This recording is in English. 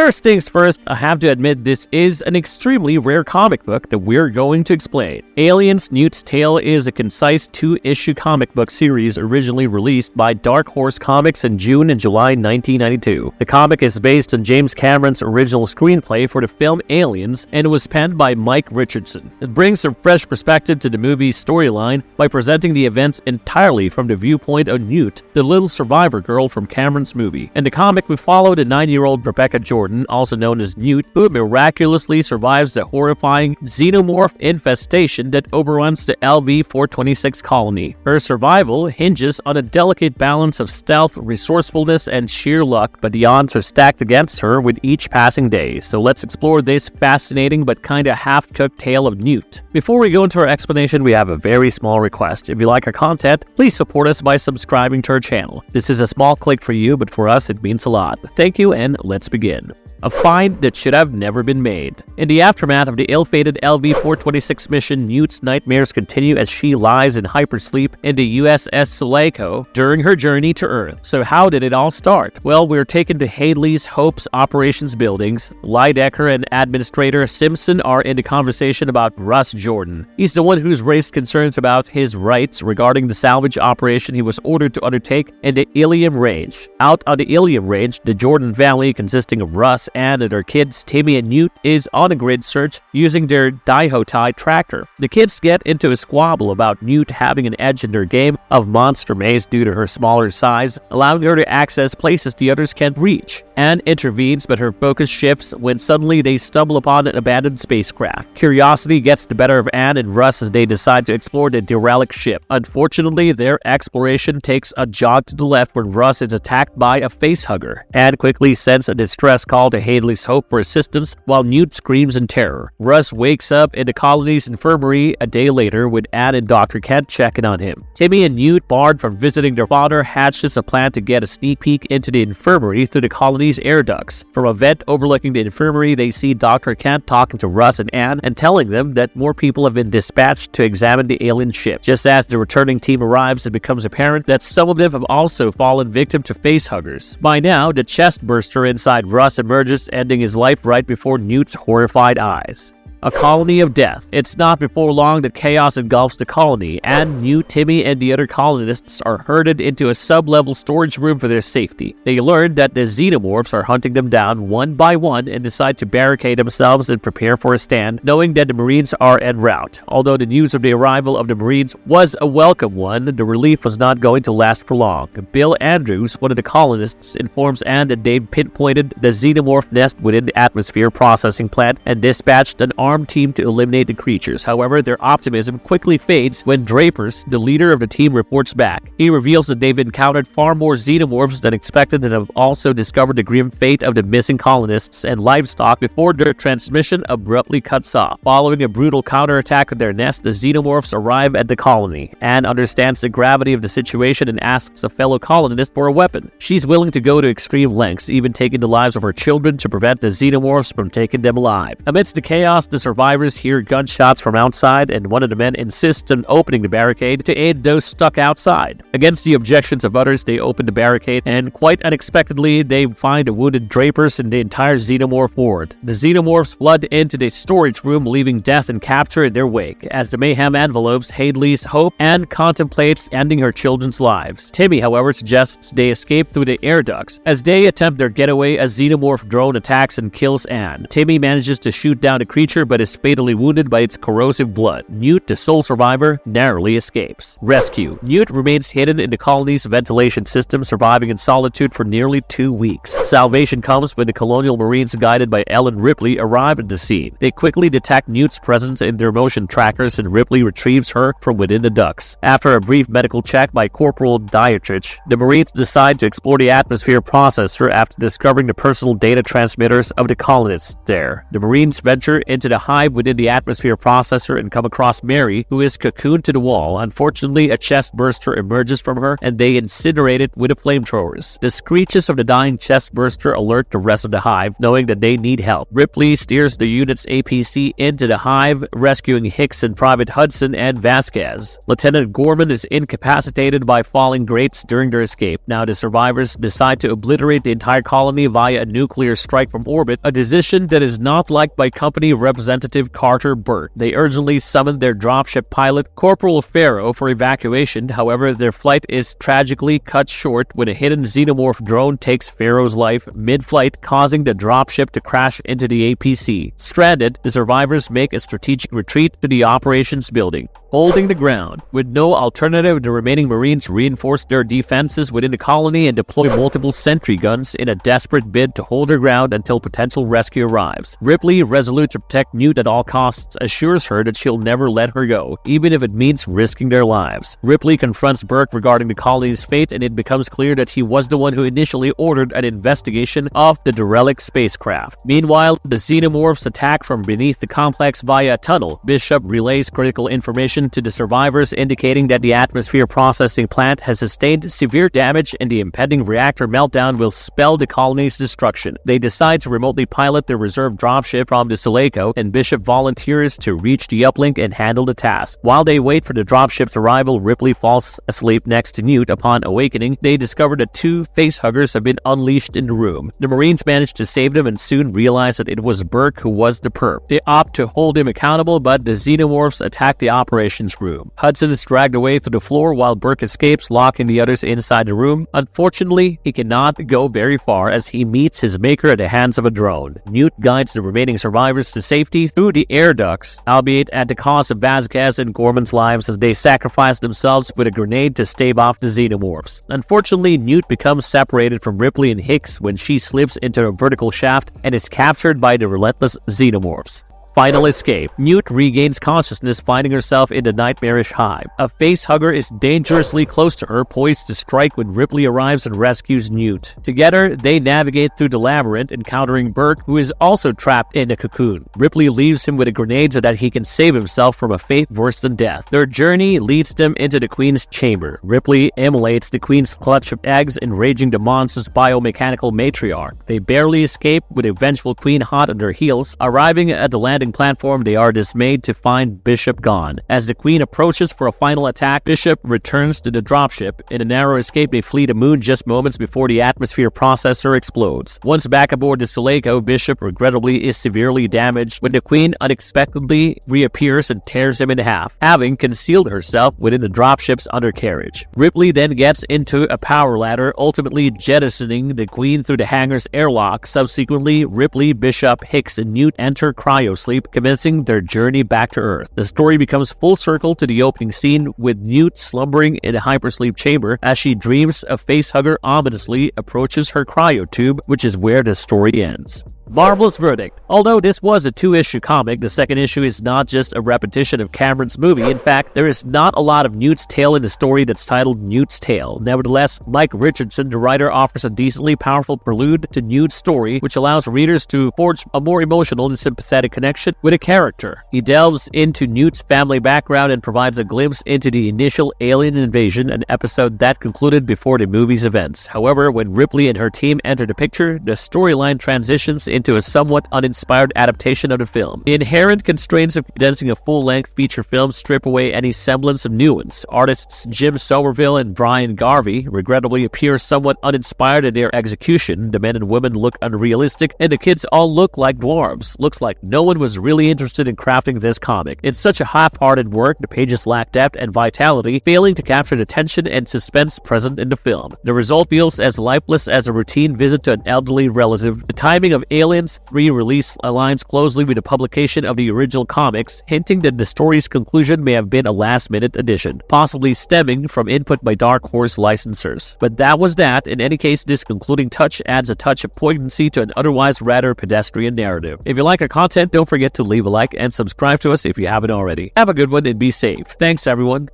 First things first, I have to admit this is an extremely rare comic book that we're going to explain. Aliens Newt's Tale is a concise 2-issue comic book series originally released by Dark Horse Comics in June and July 1992. The comic is based on James Cameron's original screenplay for the film Aliens and was penned by Mike Richardson. It brings a fresh perspective to the movie's storyline by presenting the events entirely from the viewpoint of Newt, the little survivor girl from Cameron's movie. In the comic, we follow the 9-year-old Rebecca Jordan, also known as Newt, who miraculously survives the horrifying xenomorph infestation that overruns the LV-426 colony. Her survival hinges on a delicate balance of stealth, resourcefulness, and sheer luck, but the odds are stacked against her with each passing day. So let's explore this fascinating but kinda half-cooked tale of Newt. Before we go into our explanation, we have a very small request. If you like our content, please support us by subscribing to our channel. This is a small click for you, but for us it means a lot. Thank you, and let's begin. A find that should have never been made. In the aftermath of the ill-fated LV-426 mission, Newt's nightmares continue as she lies in hypersleep in the USS Sulaco during her journey to Earth. So how did it all start? Well, we're taken to Hadley's Hope's operations buildings. Lydecker and Administrator Simpson are in the conversation about Russ Jordan. He's the one who's raised concerns about his rights regarding the salvage operation he was ordered to undertake in the Ilium Range. Out on the Ilium Range, the Jordan family, consisting of Russ and their kids Timmy and Newt, is on a grid search using their Daihotai tractor. The kids get into a squabble about Newt having an edge in their game of monster maze due to her smaller size, allowing her to access places the others can't reach. Anne intervenes, but her focus shifts when suddenly they stumble upon an abandoned spacecraft. Curiosity gets the better of Anne and Russ as they decide to explore the derelict ship. Unfortunately, their exploration takes a jog to the left when Russ is attacked by a facehugger. Anne quickly sends a distress call to Hadley's Hope for assistance while Newt screams in terror. Russ wakes up in the colony's infirmary a day later with Anne and Dr. Kent checking on him. Timmy and Newt, barred from visiting their father, hatches a plan to get a sneak peek into the infirmary through the colony's air ducts. From a vent overlooking the infirmary, they see Dr. Kent talking to Russ and Anne and telling them that more people have been dispatched to examine the alien ship. Just as the returning team arrives, it becomes apparent that some of them have also fallen victim to facehuggers. By now, the chest burster inside Russ emerges, ending his life right before Newt's horrified eyes. A colony of death. It's not before long that chaos engulfs the colony, and Newt, Timmy, and the other colonists are herded into a sub-level storage room for their safety. They learn that the xenomorphs are hunting them down one by one and decide to barricade themselves and prepare for a stand, knowing that the Marines are en route. Although the news of the arrival of the Marines was a welcome one, the relief was not going to last for long. Bill Andrews, one of the colonists, informs Anne that they've pinpointed the xenomorph nest within the atmosphere processing plant and dispatched an armed team to eliminate the creatures. However, their optimism quickly fades when Drapers, the leader of the team, reports back. He reveals that they've encountered far more xenomorphs than expected and have also discovered the grim fate of the missing colonists and livestock before their transmission abruptly cuts off. Following a brutal counterattack of their nest, the xenomorphs arrive at the colony. Anne understands the gravity of the situation and asks a fellow colonist for a weapon. She's willing to go to extreme lengths, even taking the lives of her children to prevent the xenomorphs from taking them alive. Amidst the chaos, the survivors hear gunshots from outside, and one of the men insists on opening the barricade to aid those stuck outside. Against the objections of others, they open the barricade, and quite unexpectedly, they find a wounded Drapers and the entire xenomorph horde. The xenomorphs flood into the storage room, leaving death and capture in their wake. As the mayhem envelopes Hadley's Hope, Anne contemplates ending her children's lives. Timmy, however, suggests they escape through the air ducts. As they attempt their getaway, a xenomorph drone attacks and kills Anne. Timmy manages to shoot down the creature, but is fatally wounded by its corrosive blood. Newt, the sole survivor, narrowly escapes. Rescue. Newt remains hidden in the colony's ventilation system, surviving in solitude for nearly 2 weeks. Salvation comes when the Colonial Marines, guided by Ellen Ripley, arrive at the scene. They quickly detect Newt's presence in their motion trackers, and Ripley retrieves her from within the ducts. After a brief medical check by Corporal Dietrich, the Marines decide to explore the atmosphere processor after discovering the personal data transmitters of the colonists there. The Marines venture into the a hive within the atmosphere processor and come across Mary, who is cocooned to the wall. Unfortunately, a chest burster emerges from her and they incinerate it with the flamethrowers. The screeches of the dying chest burster alert the rest of the hive, knowing that they need help. Ripley steers the unit's APC into the hive, rescuing Hicks and Private Hudson and Vasquez. Lieutenant Gorman is incapacitated by falling grates during their escape. Now the survivors decide to obliterate the entire colony via a nuclear strike from orbit, a decision that is not liked by company representative Carter Burke. They urgently summon their dropship pilot, Corporal Farrow, for evacuation. However, their flight is tragically cut short when a hidden xenomorph drone takes Farrow's life mid-flight, causing the dropship to crash into the APC. Stranded, the survivors make a strategic retreat to the operations building. Holding the ground. With no alternative, the remaining Marines reinforce their defenses within the colony and deploy multiple sentry guns in a desperate bid to hold their ground until potential rescue arrives. Ripley, resolute to protect Newt at all costs, assures her that she'll never let her go, even if it means risking their lives. Ripley confronts Burke regarding the colony's fate, and it becomes clear that he was the one who initially ordered an investigation of the derelict spacecraft. Meanwhile, the xenomorphs attack from beneath the complex via a tunnel. Bishop relays critical information to the survivors, indicating that the atmosphere processing plant has sustained severe damage and the impending reactor meltdown will spell the colony's destruction. They decide to remotely pilot their reserve dropship from the Sulaco, and Bishop volunteers to reach the uplink and handle the task. While they wait for the dropship's arrival, Ripley falls asleep next to Newt. Upon awakening, they discover that two facehuggers have been unleashed in the room. The Marines manage to save them and soon realize that it was Burke who was the perp. They opt to hold him accountable, but the xenomorphs attack the operations room. Hudson is dragged away to the floor while Burke escapes, locking the others inside the room. Unfortunately, he cannot go very far as he meets his maker at the hands of a drone. Newt guides the remaining survivors to safety through the air ducts, albeit at the cost of Vasquez and Gorman's lives as they sacrifice themselves with a grenade to stave off the xenomorphs. Unfortunately, Newt becomes separated from Ripley and Hicks when she slips into a vertical shaft and is captured by the relentless xenomorphs. Final escape. Newt regains consciousness, finding herself in the nightmarish hive. A facehugger is dangerously close to her, poised to strike when Ripley arrives and rescues Newt. Together, they navigate through the labyrinth, encountering Burke, who is also trapped in a cocoon. Ripley leaves him with a grenade so that he can save himself from a fate worse than death. Their journey leads them into the Queen's chamber. Ripley immolates the Queen's clutch of eggs, enraging the monster's biomechanical matriarch. They barely escape, with a vengeful Queen hot on their heels. Arriving at the landing platform, they are dismayed to find Bishop gone. As the Queen approaches for a final attack, Bishop returns to the dropship. In a narrow escape, they flee the moon just moments before the atmosphere processor explodes. Once back aboard the Sulaco, Bishop regrettably is severely damaged when the Queen unexpectedly reappears and tears him in half, having concealed herself within the dropship's undercarriage. Ripley then gets into a power ladder, ultimately jettisoning the Queen through the hangar's airlock. Subsequently, Ripley, Bishop, Hicks, and Newt enter cryosleep, commencing their journey back to Earth. The story becomes full circle to the opening scene, with Newt slumbering in a hypersleep chamber. As she dreams, a facehugger ominously approaches her cryotube, which is where the story ends. Marvelous verdict. Although this was a 2-issue comic, the second issue is not just a repetition of Cameron's movie. In fact, there is not a lot of Newt's tale in the story that's titled Newt's Tale. Nevertheless, Mike Richardson, the writer, offers a decently powerful prelude to Newt's story, which allows readers to forge a more emotional and sympathetic connection with a character. He delves into Newt's family background and provides a glimpse into the initial alien invasion, an episode that concluded before the movie's events. However, when Ripley and her team enter the picture, the storyline transitions into a somewhat uninspired adaptation of the film. The inherent constraints of condensing a full-length feature film strip away any semblance of nuance. Artists Jim Somerville and Brian Garvey regrettably appear somewhat uninspired in their execution. The men and women look unrealistic, and the kids all look like dwarves. Looks like no one was really interested in crafting this comic. It's such a half-hearted work, the pages lack depth and vitality, failing to capture the tension and suspense present in the film. The result feels as lifeless as a routine visit to an elderly relative. The timing of Aliens 3 release aligns closely with the publication of the original comics, hinting that the story's conclusion may have been a last-minute addition, possibly stemming from input by Dark Horse licensors. But that was that. In any case, this concluding touch adds a touch of poignancy to an otherwise rather pedestrian narrative. If you like our content, don't forget to leave a like and subscribe to us if you haven't already. Have a good one and be safe. Thanks, everyone.